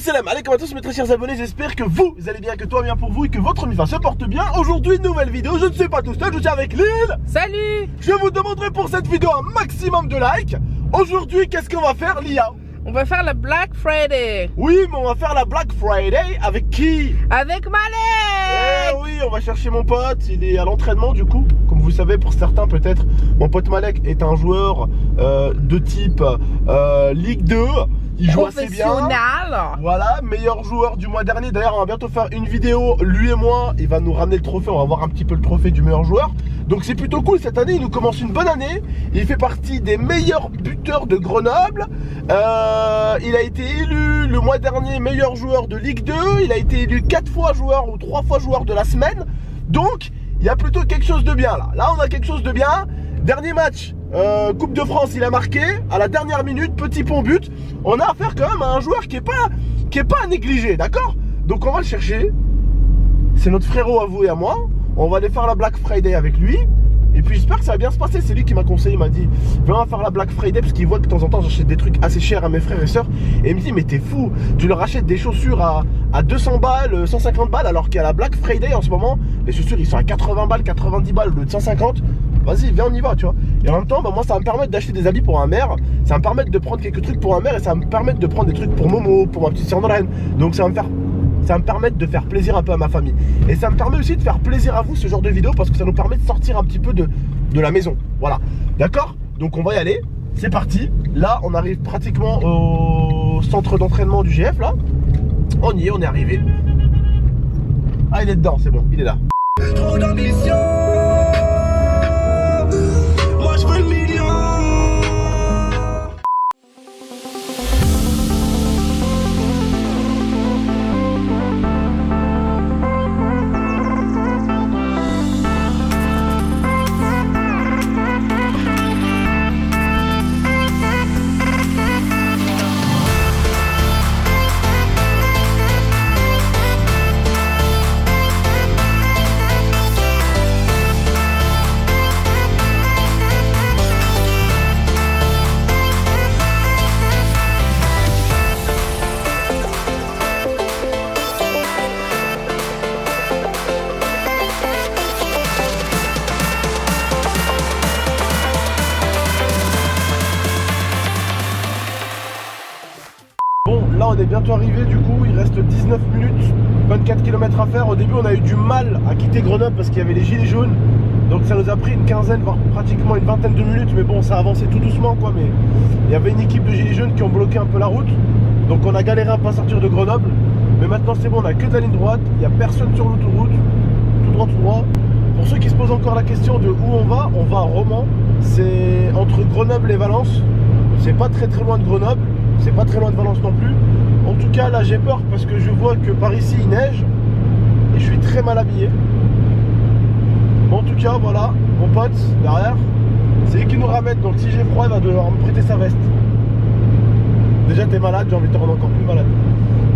Salam alaikum à tous mes très chers abonnés, j'espère que vous allez bien, que tout va bien pour vous et que votre MIFA se porte bien. Aujourd'hui, nouvelle vidéo, je ne suis pas tout seul, je suis avec Lille. Salut. Je vous demanderai pour cette vidéo un maximum de likes. Aujourd'hui, qu'est-ce qu'on va faire, Lia? On va faire la Black Friday. Oui, mais on va faire la Black Friday avec qui? Avec Malek. Oui, on va chercher mon pote, il est à l'entraînement du coup. Comme vous savez, pour certains peut-être, mon pote Malek est un joueur de type Ligue 2. Il joue assez bien. Voilà, meilleur joueur du mois dernier. D'ailleurs, on va bientôt faire une vidéo, lui et moi. Il va nous ramener le trophée. On va voir un petit peu le trophée du meilleur joueur. Donc c'est plutôt cool. Cette année, il nous commence une bonne année. Il fait partie des meilleurs buteurs de Grenoble. Il a été élu le mois dernier meilleur joueur de Ligue 2. Il a été élu 4 fois joueur ou 3 fois joueur de la semaine. Donc, il y a plutôt quelque chose de bien là. Là, on a quelque chose de bien. Dernier match, Coupe de France, il a marqué à la dernière minute, petit pont but. On a affaire quand même à un joueur qui est pas à négliger, d'accord? Donc on va le chercher. C'est notre frérot à vous et à moi. On va aller faire la Black Friday avec lui. Et puis j'espère que ça va bien se passer. C'est lui qui m'a conseillé, il m'a dit viens, on va faire la Black Friday, parce qu'il voit que de temps en temps j'achète des trucs assez chers à mes frères et sœurs. Et il me dit mais t'es fou, tu leur achètes des chaussures à 200 balles, 150 balles, alors qu'à la Black Friday en ce moment, les chaussures ils sont à 80 balles, 90 balles au lieu de 150. Vas-y, viens, on y va, tu vois. Et en même temps, bah, moi, ça va me permettre d'acheter des habits pour ma mère. Ça va me permettre de prendre quelques trucs pour ma mère. Et ça va me permettre de prendre des trucs pour Momo, pour ma petite sœur Nolène. Donc ça va me permettre de faire plaisir un peu à ma famille. Et ça me permet aussi de faire plaisir à vous, ce genre de vidéo, parce que ça nous permet de sortir un petit peu de la maison. Voilà. D'accord? Donc on va y aller. C'est parti. Là, on arrive pratiquement au centre d'entraînement du GF, là. On y est, on est arrivé. Ah, il est dedans, c'est bon, il est là. Trop d'ambition. Là on est bientôt arrivé, du coup il reste 19 minutes, 24 km à faire. Au début on a eu du mal à quitter Grenoble parce qu'il y avait les gilets jaunes. Donc ça nous a pris une quinzaine, voire pratiquement une vingtaine de minutes. Mais bon, ça a avancé tout doucement quoi. Mais il y avait une équipe de gilets jaunes qui ont bloqué un peu la route. Donc on a galéré un peu à sortir de Grenoble. Mais maintenant c'est bon, on a que de la ligne droite. Il n'y a personne sur l'autoroute. Tout droit, tout droit. Pour ceux qui se posent encore la question de où on va à Romans. C'est entre Grenoble et Valence. C'est pas très loin de Grenoble. C'est pas très loin de Valence non plus. En tout cas là j'ai peur parce que je vois que par ici il neige. Et je suis très mal habillé. Bon, en tout cas voilà, mon pote derrière, c'est lui qui nous ramène. Donc si j'ai froid il va devoir me prêter sa veste. Déjà t'es malade, j'ai envie de te rendre encore plus malade.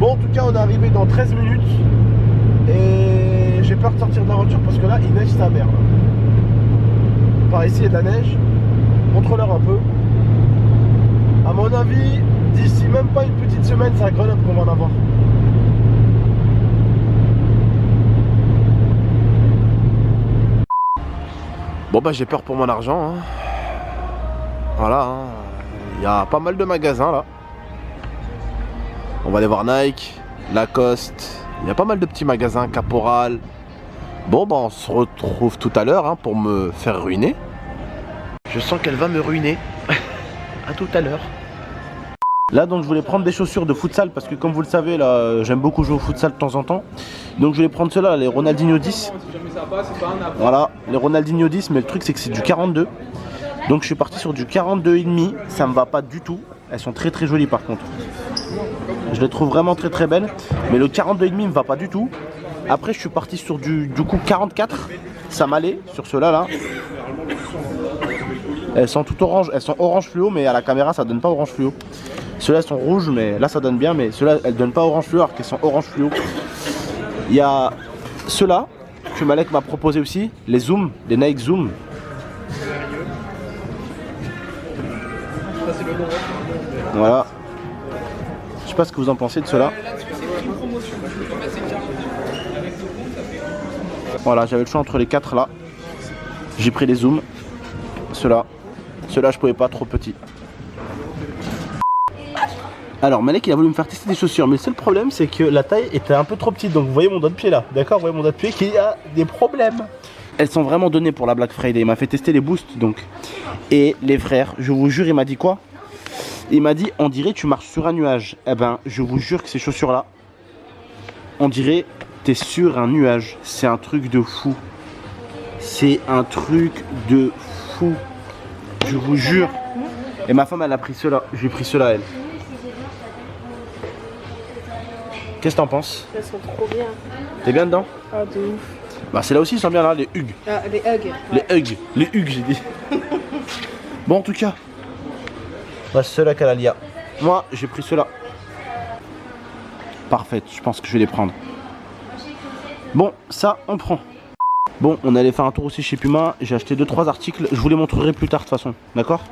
Bon, en tout cas on est arrivé dans 13 minutes. Et j'ai peur de sortir de la voiture parce que là il neige sa mère. Par ici il y a de la neige. Montre-leur un peu. À mon avis, d'ici même pas une petite semaine, c'est à Grenoble qu'on va en avoir. Bon bah j'ai peur pour mon argent. Hein. Voilà, hein. Il y a pas mal de magasins là. On va aller voir Nike, Lacoste. Il y a pas mal de petits magasins, Caporal. Bon bah on se retrouve tout à l'heure hein, pour me faire ruiner. Je sens qu'elle va me ruiner. À tout à l'heure. Là donc je voulais prendre des chaussures de futsal parce que comme vous le savez là j'aime beaucoup jouer au futsal de temps en temps. Donc je voulais prendre ceux-là, les Ronaldinho 10. Voilà, les Ronaldinho 10, mais le truc c'est que c'est du 42. Donc je suis parti sur du 42,5, ça me va pas du tout. Elles sont très jolies par contre. Je les trouve vraiment très belles. Mais le 42,5 me va pas du tout. Après je suis parti sur du coup 44. Ça m'allait sur ceux-là là. Elles sont toutes orange, elles sont orange fluo, mais à la caméra ça donne pas orange fluo. Ceux-là sont rouges, mais là ça donne bien, mais ceux-là elles donnent pas orange fluo alors qu'elles sont orange fluo. Il y a ceux-là que Malek m'a proposé aussi, les Zoom, les Nike Zoom. Voilà. Je sais pas ce que vous en pensez de ceux-là. Voilà, j'avais le choix entre les 4 là. J'ai pris les zooms. Ceux-là. Ceux-là, je pouvais pas, trop petit. Alors, Malek, il a voulu me faire tester des chaussures. Mais le seul problème, c'est que la taille était un peu trop petite. Donc, vous voyez mon doigt de pied là. D'accord, vous voyez mon doigt de pied qui a des problèmes. Elles sont vraiment données pour la Black Friday. Il m'a fait tester les boosts donc. Et les frères, je vous jure, il m'a dit quoi? Il m'a dit, on dirait tu marches sur un nuage. Eh ben, je vous jure que ces chaussures là, on dirait t'es sur un nuage. C'est un truc de fou. C'est un truc de fou. Je vous jure. Et ma femme, elle a pris ceux-là. J'ai pris ceux-là, elle. Qu'est-ce que t'en penses? Elles sont trop bien. T'es bien dedans? Ah, de ouf. Bah, c'est là aussi, ils sont bien là, les Hugs. Ah, les hugs. Les Hugs. Les Hugs, j'ai dit. Bon, en tout cas. Bah, ceux-là qu'elle a Lia. Moi, j'ai pris ceux-là. Parfait, je pense que je vais les prendre. Bon, ça, on prend. Bon, on allait faire un tour aussi chez Puma. J'ai acheté 2-3 articles. Je vous les montrerai plus tard de toute façon. D'accord?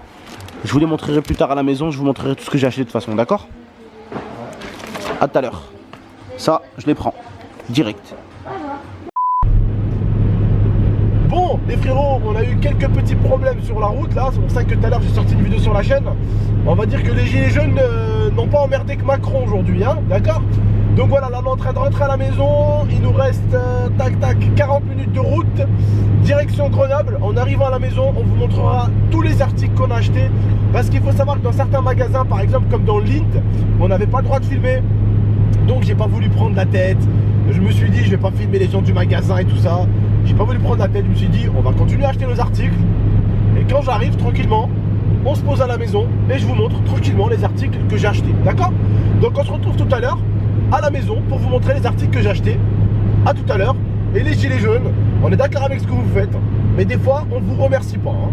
Je vous les montrerai plus tard à la maison. Je vous montrerai tout ce que j'ai acheté de toute façon. D'accord? À tout à l'heure. Ça, je les prends. Direct. Bon, les frérots, on a eu quelques petits problèmes sur la route là. C'est pour ça que tout à l'heure j'ai sorti une vidéo sur la chaîne. On va dire que les gilets jaunes n'ont pas emmerdé que Macron aujourd'hui, hein. D'accord? Donc voilà, là on est en train de rentrer à la maison. Il nous reste tac tac 40 minutes de route. Direction Grenoble. En arrivant à la maison, on vous montrera tous les articles qu'on a achetés. Parce qu'il faut savoir que dans certains magasins, par exemple comme dans Lint, on n'avait pas le droit de filmer. Donc j'ai pas voulu prendre la tête. Je me suis dit je vais pas filmer les gens du magasin et tout ça. J'ai pas voulu prendre la tête. Je me suis dit on va continuer à acheter nos articles. Et quand j'arrive tranquillement, on se pose à la maison et je vous montre tranquillement les articles que j'ai achetés. D'accord? Donc on se retrouve tout à l'heure à la maison pour vous montrer les articles que j'ai achetés. À tout à l'heure. Et les gilets jaunes, on est d'accord avec ce que vous faites. Mais des fois on vous remercie pas, hein.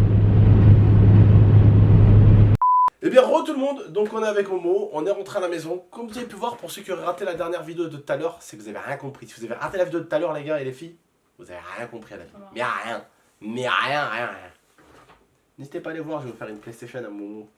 Eh bien, re tout le monde, donc on est avec Momo, on est rentré à la maison. Comme vous avez pu voir, pour ceux qui auraient raté la dernière vidéo de tout à l'heure, c'est que vous avez rien compris. Si vous avez raté la vidéo de tout à l'heure, les gars et les filles, vous avez rien compris à la vie. Mais rien. Mais rien. N'hésitez pas à aller voir, je vais vous faire une PlayStation à Momo.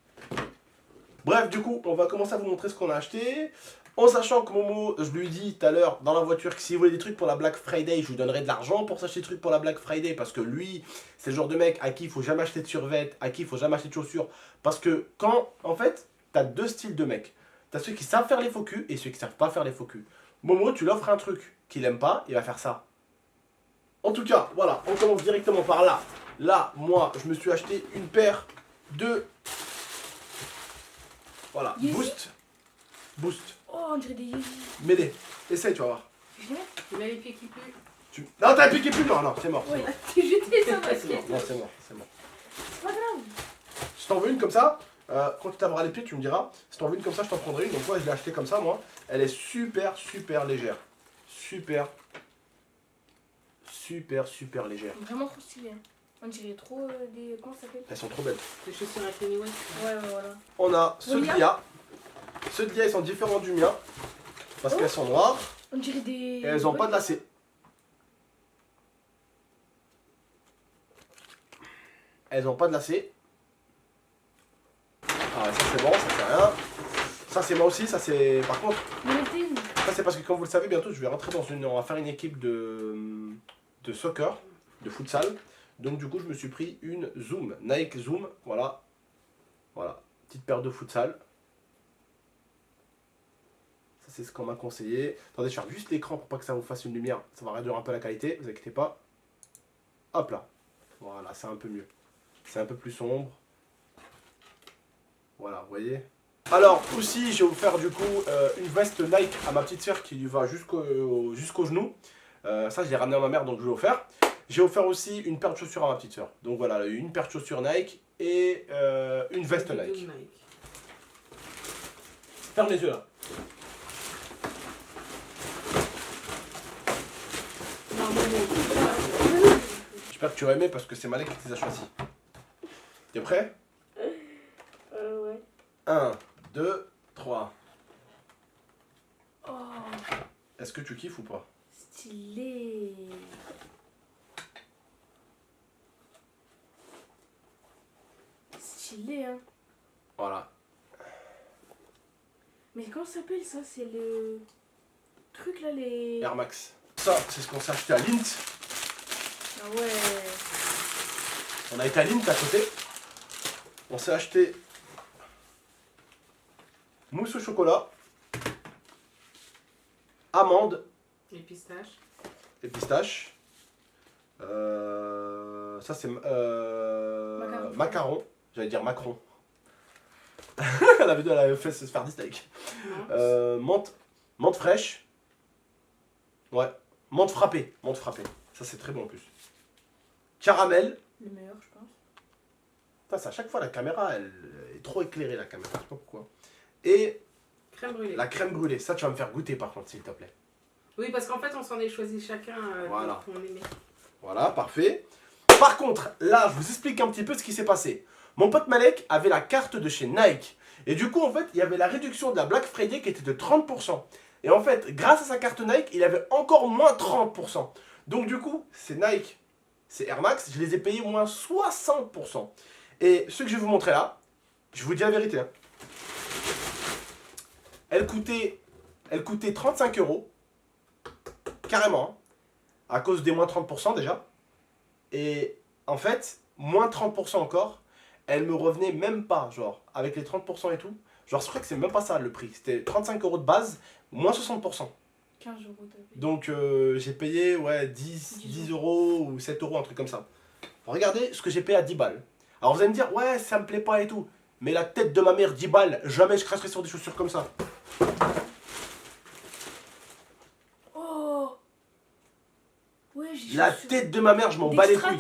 Bref, du coup, on va commencer à vous montrer ce qu'on a acheté. En sachant que Momo, je lui ai dit tout à l'heure dans la voiture que s'il voulait des trucs pour la Black Friday, je lui donnerais de l'argent pour s'acheter des trucs pour la Black Friday. Parce que lui, c'est le genre de mec à qui il faut jamais acheter de survêt, à qui il faut jamais acheter de chaussures. Parce que quand, en fait, t'as deux styles de mecs. T'as ceux qui savent faire les faux culs et ceux qui savent pas faire les faux culs. Momo, tu l'offres un truc qu'il aime pas, il va faire ça. En tout cas, voilà, on commence directement par là. Là, moi, je me suis acheté une paire de... Voilà, Boost. Oh, on dirait des Yeezy. M'aider. Essaye, tu vas voir. Il a les pieds qui puent. Non, t'as un pied qui pue. Non, c'est mort. Ouais, t'es jeté ça parce que. Non, c'est mort. C'est pas grave. Si t'en veux une comme ça, quand tu t'avras les pieds, tu me diras. Si t'en veux une comme ça, je t'en prendrai une. Donc, moi, je l'ai acheté comme ça, moi. Elle est super légère. Super légère. Vraiment trop stylé. On dirait trop des. Comment ça s'appelle? Elles sont trop belles. Les chaussures à Kanye West. Ouais, voilà. On a ceux de Lia. Ceux de Lia, ils sont différents du mien. Parce qu'elles sont noires. On dirait des. Et elles n'ont pas de lacets. Elles n'ont pas de lacets. Ah, ça c'est bon, ça c'est rien. Ça c'est moi aussi, ça c'est. Par contre. Ça c'est parce que comme vous le savez, bientôt je vais rentrer dans une. On va faire une équipe de soccer, de futsal. Donc du coup je me suis pris une Zoom, Nike Zoom, voilà. Voilà, petite paire de futsal. Ça c'est ce qu'on m'a conseillé. Attendez, je ferme juste l'écran pour pas que ça vous fasse une lumière. Ça va réduire un peu la qualité, vous inquiétez pas. Hop là. Voilà, c'est un peu mieux. C'est un peu plus sombre. Voilà, vous voyez. Alors aussi, je vais vous faire du coup une veste Nike à ma petite soeur qui lui va jusqu'au genou. Ça, je l'ai ramené à ma mère, donc je vais vous faire. J'ai offert aussi une paire de chaussures à ma petite soeur. Donc voilà, une paire de chaussures Nike et une veste Nike. Ferme les yeux là. J'espère que tu vas aimer parce que c'est Malek qui les a choisis. T'es prêt? Ouais. 1, 2, 3. Oh, Est-ce que tu kiffes ou pas? stylé. Stylé, hein. Voilà. Mais comment ça s'appelle ça? C'est le truc là, les. Air Max. Ça, c'est ce qu'on s'est acheté à Lint. Ah ouais. On a été à Lint à côté. On s'est acheté mousse au chocolat, amandes Les pistaches. et pistaches. Ça c'est macaron. J'allais dire Macron. La vidéo elle avait fait se faire dislike. Menthe fraîche. Ouais. Menthe frappée. Menthe frappée. Ça c'est très bon en plus. Caramel. Le meilleur, je pense. Putain, c'est à chaque fois la caméra elle est trop éclairée la caméra. Je sais pas pourquoi. Et Crème brûlée. la crème brûlée. Ça tu vas me faire goûter par contre s'il te plaît. Oui, parce qu'en fait, on s'en est choisi chacun Voilà. qu'on aimait. Voilà, parfait. Par contre, là, je vous explique un petit peu ce qui s'est passé. Mon pote Malek avait la carte de chez Nike. Et du coup, en fait, il y avait la réduction de la Black Friday qui était de 30%. Et en fait, grâce à sa carte Nike, il avait encore moins 30%. Donc du coup, c'est Nike, c'est Air Max, je les ai payés moins 60%. Et ce que je vais vous montrer là, je vous dis la vérité. Hein. Elle coûtait 35 €. Carrément. Hein. À cause des moins 30% déjà. Et en fait, moins 30% encore, elle me revenait même pas, genre, avec les 30% et tout. Genre, je crois que c'est même pas ça le prix. C'était 35 € de base, moins 60%. 15 € t'as payé. Donc, j'ai payé, ouais, 10 € ou 7 €, un truc comme ça. Regardez ce que j'ai payé à 10 balles. Alors, vous allez me dire, ouais, ça me plaît pas et tout. Mais la tête de ma mère, 10 balles, jamais je cracherai sur des chaussures comme ça. Oh. Ouais, j'ai La tête de ma mère, je m'en bats les couilles.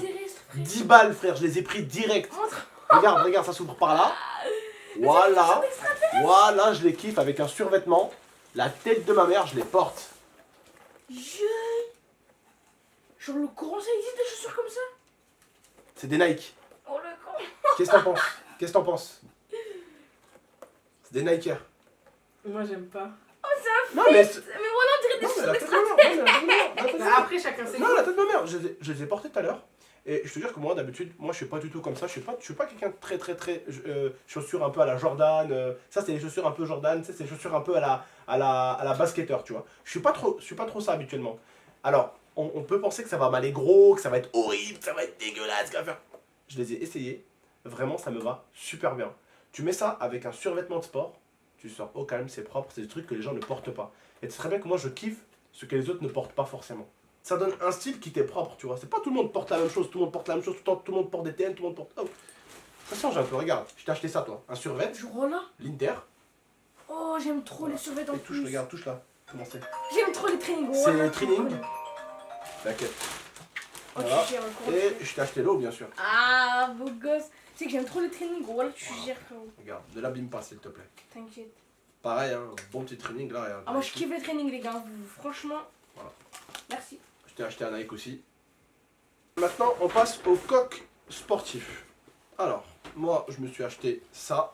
10 balles, frère, je les ai pris direct. Regarde, ça s'ouvre par là. Voilà. Voilà, je les kiffe avec un survêtement. La tête de ma mère, je les porte. Genre le courant, ça existe des chaussures comme ça? C'est des Nike. Oh le con. Qu'est-ce que t'en penses? Qu'est-ce que t'en penses? C'est des Nike Air. Moi, j'aime pas. Oh, ça Non, mais. fait. Mais voilà, on dirait des Non, mais chaussures la tête de ma mère. La tête de ma mère. Après, chacun ses Non, goûts. la tête de ma mère. Je les ai portées tout à l'heure. Et je te jure que moi, d'habitude, moi, je suis pas du tout comme ça. Je suis pas quelqu'un de très chaussures un peu à la Jordan. Ça, c'est les chaussures un peu Jordan. Ça, c'est les chaussures un peu à la basketteur, tu vois. Je suis pas trop ça habituellement. Alors, on peut penser que ça va m'aller gros, que ça va être horrible, que ça va être dégueulasse, que ça va faire. Je les ai essayés. Vraiment, ça me va super bien. Tu mets ça avec un survêtement de sport. Tu sors au calme, c'est propre. C'est des trucs que les gens ne portent pas. Et c'est très bien que moi, je kiffe ce que les autres ne portent pas forcément. Ça donne un style qui t'est propre, tu vois. C'est pas tout le monde porte la même chose, tout le monde porte la même chose, tout le monde porte des TN, tout le monde porte. Oh. Ça change un peu, regarde. Je t'ai acheté ça, toi. Un survêt, Genre là. l'Inter. Oh, j'aime trop les survêtements. Et touche, regarde, touche là. Comment c'est? J'aime trop les trainings. C'est les trainings. D'accord. Oh, Voilà. tu gères un Et je t'ai acheté l'eau, bien sûr. Ah, beau gosse. Tu sais que j'aime trop les trainings. Voilà, tu gères, frérot. Regarde, ne l'abîme pas, s'il te plaît. T'inquiète. Pareil, hein, bon petit training là. Regarde. Ah, moi, je kiffe les trainings, les gars. Franchement. Voilà. Merci. Je t'ai acheté un Nike aussi. Maintenant, on passe au coq sportif. Alors, moi, je me suis acheté ça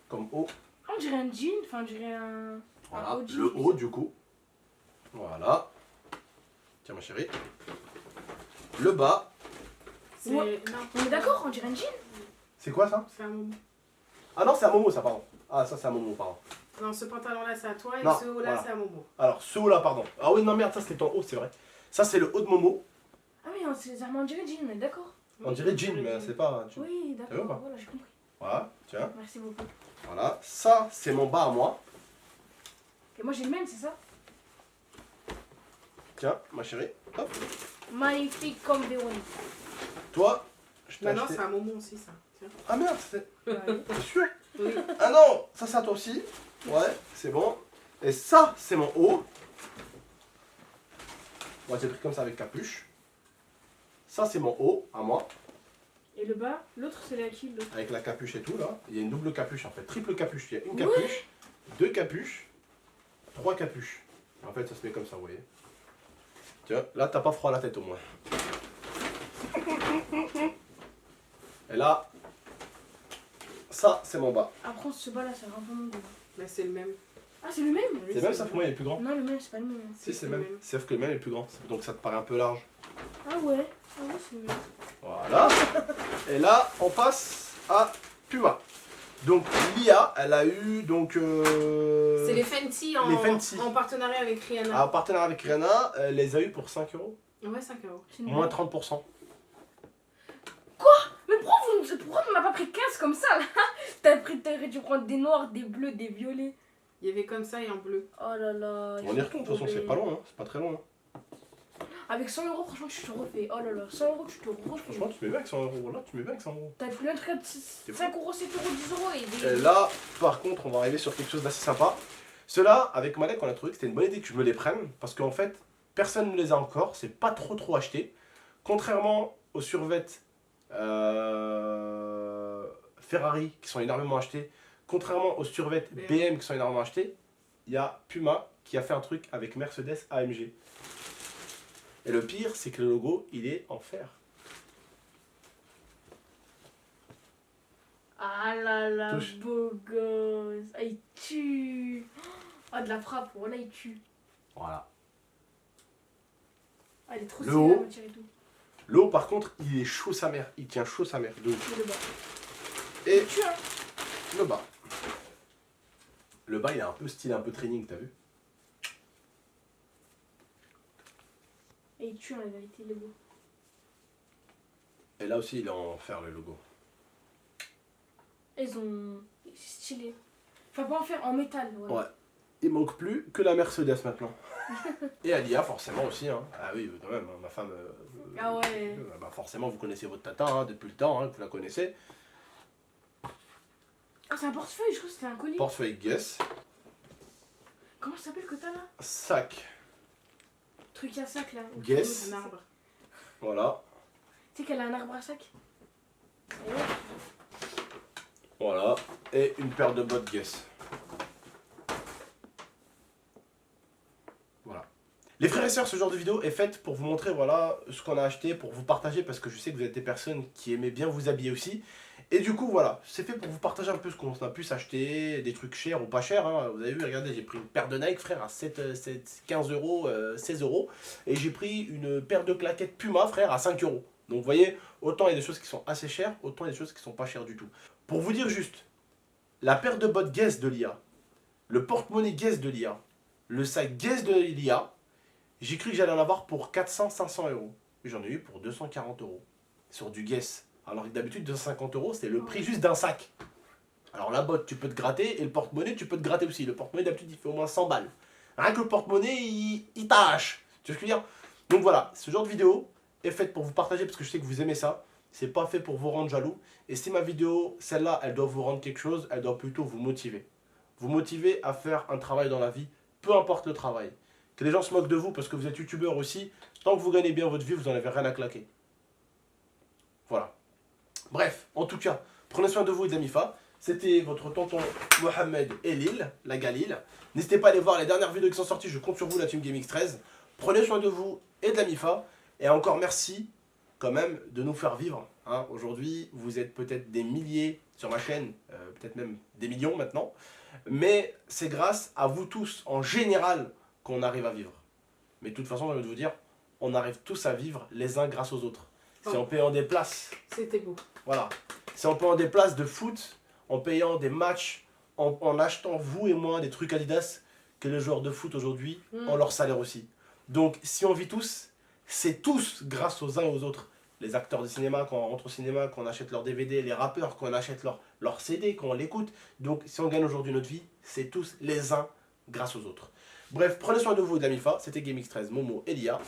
comme haut. On dirait un jean. Enfin, on dirait un. Voilà, un haut jean. le haut du coup. Voilà. Tiens, ma chérie. Le bas. C'est. Ouais. Non. On est d'accord, on dirait un jean. C'est quoi ça? C'est un moment. Ah non, c'est un Momo ça, pardon. Ah, ça, c'est un Momo, pardon. Non, ce pantalon-là, c'est à toi et Non, ce haut-là, voilà. c'est à Momo. Alors, ce haut là, pardon. Ah oui, non, merde, ça c'était ton haut, c'est vrai. Ça, c'est le haut de Momo. Ah, oui, on dirait jean, on est d'accord. On dirait jean, mais c'est pas un jean. Oui, T'as vu ou pas? d'accord. Voilà, j'ai compris. Voilà, tiens. Merci beaucoup. Voilà. Ça, c'est mon bas à moi. Et moi, j'ai le même, c'est ça? Tiens, ma chérie. Hop. Magnifique comme Véronique. Toi, je t'ai Bah non, acheté. c'est un Momo aussi, ça. Tiens. Ah merde, c'est. Ouais. T'es sûr? Oui. Ah non, ça c'est à toi aussi. Ouais, c'est bon. Et ça, c'est mon haut. Moi, j'ai pris comme ça avec capuche. Ça, c'est mon haut à moi. Et le bas, l'autre, c'est la qui l'autre? Avec la capuche et tout là. Il y a une double capuche en fait. Triple capuche. Il y a une Ouais. capuche, deux capuches, trois capuches. En fait, ça se met comme ça, vous voyez. Tiens, là, t'as pas froid à la tête au moins. Et là, ça, c'est mon bas. Après, ce bas là, ça rend pas mon goût. Mais c'est le même. Ah, c'est le même? Oui, C'est même ça, pour moi, il est plus grand. Non, le même, c'est pas le même. Si, c'est le le même. Sauf que le même est plus grand. Donc ça te paraît un peu large. Ah ouais, c'est le même. Voilà. Et là, on passe à Puma. Donc Lia, elle a eu donc. C'est les Fenty les Fenty. en partenariat avec Rihanna. En partenariat avec Rihanna, elle les a eu pour 5 €. Ouais, 5 €. C'est le Moins même. 30%. pourquoi on n'a pas pris 15 comme ça là? T'aurais dû prendre des noirs, des bleus, des violets. Il y avait comme ça et en bleu. Oh là là. On y retourne, de toute façon, c'est pas long, hein. C'est pas très long. Hein. Avec 100 €, franchement, tu te refais. Oh là là, 100 €, tu te refais. Franchement, tu mets bien avec 100 €. Là, tu mets bien avec 100 €. T'as plus un truc à 5 €, 7 €, 10 € et des... Et là, par contre, on va arriver sur quelque chose d'assez sympa. Ceux-là, avec Malek, on a trouvé que c'était une bonne idée que je me les prenne. Parce qu'en fait, personne ne les a encore. C'est pas trop acheté. Contrairement aux survêtements Ferrari qui sont énormément achetés. Contrairement aux survêtements BM qui sont énormément achetés. Il y a Puma qui a fait un truc avec Mercedes AMG. Et le pire, c'est que le logo, il est en fer. Ah là là, Touche. beau gosse. Ah, il tue. Ah, de la frappe, voilà, il tue. Voilà. Ah, il est trop Le stylé, haut. la voiture et tout. Le haut, par contre, il est chaud sa mère. Il tient chaud sa mère. De ouf. Et le bas. Et Il tue, hein. le bas. Le bas, il a un peu style, un peu training, t'as vu? Et il tue, en vérité, il est beau. Et là aussi, il est en fer, le logo. Ils ont... C'est stylé. Faut pas en faire en métal, voilà. Ouais. Il manque plus que la Mercedes maintenant. Et Alia, forcément aussi. Hein. Ah oui, quand même, hein, ma femme. Ah ouais. Bah forcément, vous connaissez votre tata hein, depuis le temps, hein, vous la connaissez. Ah, c'est un portefeuille, je crois que c'était un colis. Portefeuille Guess. Comment ça s'appelle que t'as là? Sac. Truc à sac là. Guess. Un arbre. Voilà. Tu sais qu'elle a un arbre à sac? Et ouais. Voilà. Et une paire de bottes Guess. Voilà. Les frères et sœurs, ce genre de vidéo est faite pour vous montrer voilà ce qu'on a acheté, pour vous partager, parce que je sais que vous êtes des personnes qui aimez bien vous habiller aussi. Et du coup, voilà, c'est fait pour vous partager un peu ce qu'on a pu s'acheter, des trucs chers ou pas chers. Hein. Vous avez vu, regardez, j'ai pris une paire de Nike, frère, à 15 €, 16 €. Et j'ai pris une paire de claquettes Puma, frère, à 5 €. Donc vous voyez, autant il y a des choses qui sont assez chères, autant il y a des choses qui sont pas chères du tout. Pour vous dire juste, la paire de bottes Guess de l'IA, le porte-monnaie Guess de l'IA, le sac Guess de l'IA, j'ai cru que j'allais en avoir pour 400-500 €. J'en ai eu pour 240 € sur du Guess. Alors que d'habitude, 250 €, c'est le prix juste d'un sac. Alors la botte, tu peux te gratter, et le porte-monnaie, tu peux te gratter aussi. Le porte-monnaie, d'habitude, il fait au moins 100 balles. Rien que le porte-monnaie, il tâche. Tu vois ce que je veux dire? Donc voilà, ce genre de vidéo est faite pour vous partager, parce que je sais que vous aimez ça. C'est pas fait pour vous rendre jaloux. Et si ma vidéo, celle-là, elle doit vous rendre quelque chose, elle doit plutôt vous motiver. Vous motiver à faire un travail dans la vie, peu importe le travail. Que les gens se moquent de vous parce que vous êtes youtubeur aussi, tant que vous gagnez bien votre vie, vous n'en avez rien à claquer. Voilà. Bref, en tout cas, prenez soin de vous et de la MIFA. C'était votre tonton Mohamed Elil, la Galil. N'hésitez pas à aller voir les dernières vidéos qui sont sorties, je compte sur vous, la Team GameX13. Prenez soin de vous et de la MIFA. Et encore merci quand même de nous faire vivre. Hein. Aujourd'hui, vous êtes peut-être des milliers sur ma chaîne, peut-être même des millions maintenant. Mais c'est grâce à vous tous, en général, qu'on arrive à vivre. Mais de toute façon, j'ai envie de vous dire, on arrive tous à vivre les uns grâce aux autres. C'est en payant des places. C'était beau. Voilà. C'est en payant des places de foot, en payant des matchs, en achetant vous et moi des trucs Adidas que les joueurs de foot aujourd'hui ont leur salaire aussi. Donc si on vit tous, c'est tous grâce aux uns et aux autres. Les acteurs de cinéma, quand on rentre au cinéma, quand on achète leurs DVD, les rappeurs, quand on achète leur CD, quand on l'écoute. Donc si on gagne aujourd'hui notre vie, c'est tous les uns grâce aux autres. Bref, prenez soin de vous et de la MIFA. C'était GameX13, Momo et Lia.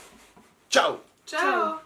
Ciao! Ciao.